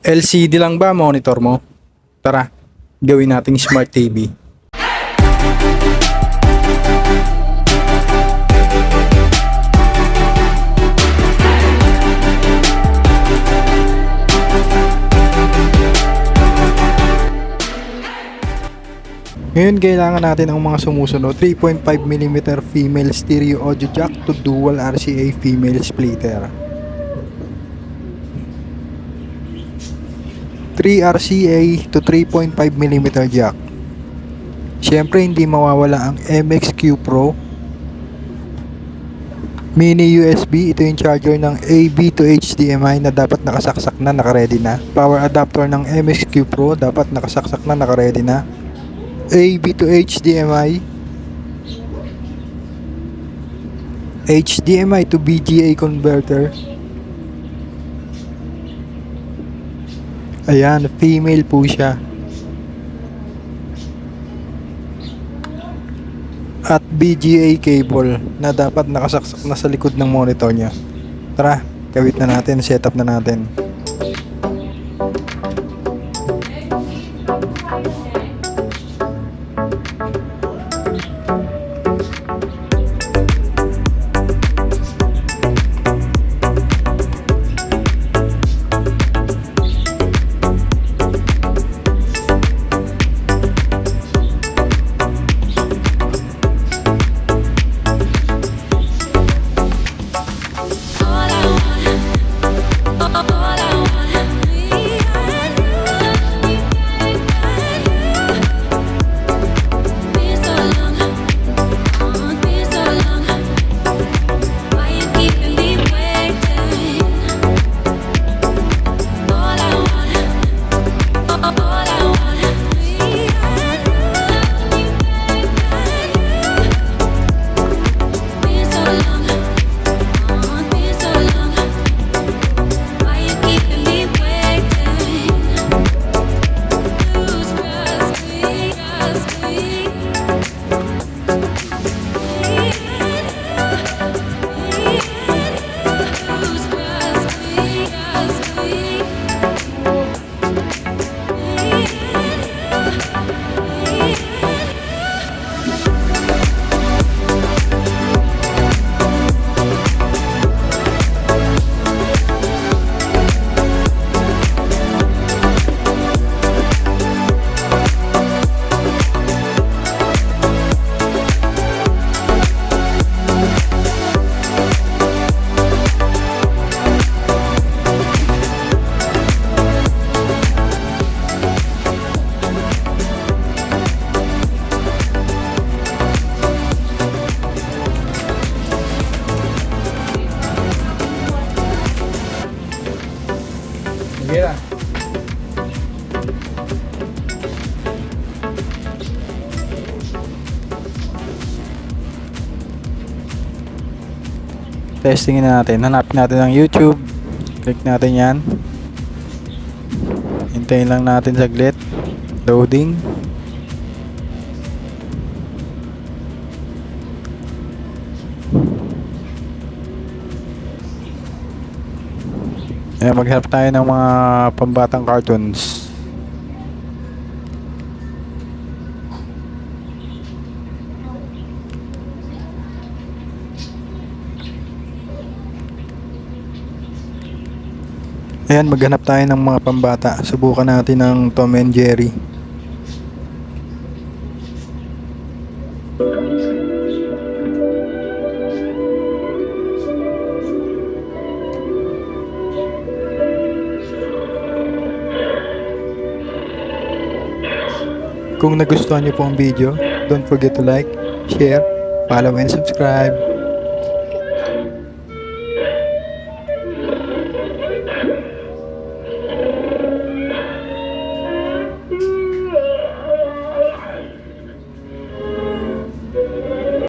LCD lang ba monitor mo? Tara, gawin nating Smart TV. Ngayon kailangan natin ang mga sumusunod: 3.5mm female stereo audio jack to dual RCA female splitter, 3 RCA to 3.5mm jack. Siyempre hindi mawawala ang MXQ Pro mini USB. Ito yung charger ng AB to HDMI na dapat nakasaksak na, nakaready na. Power adapter ng MXQ Pro dapat nakasaksak na, nakaready na. AB to HDMI, HDMI to VGA converter. Ayan, female po siya. At VGA cable na dapat nakasaksak na sa likod ng monitor niya. Tara, kawit na natin, setup na natin. Sige na. Testingin na natin. Hanapin natin ang YouTube. Click natin yan. Hintayin lang natin saglit. Loading. Ayan, maghanap tayo ng mga pambatang cartoons. Ayan, maghanap tayo ng mga pambata. Subukan natin ng Tom and Jerry. Kung nagustuhan niyo po ang video, don't forget to like, share, follow and subscribe.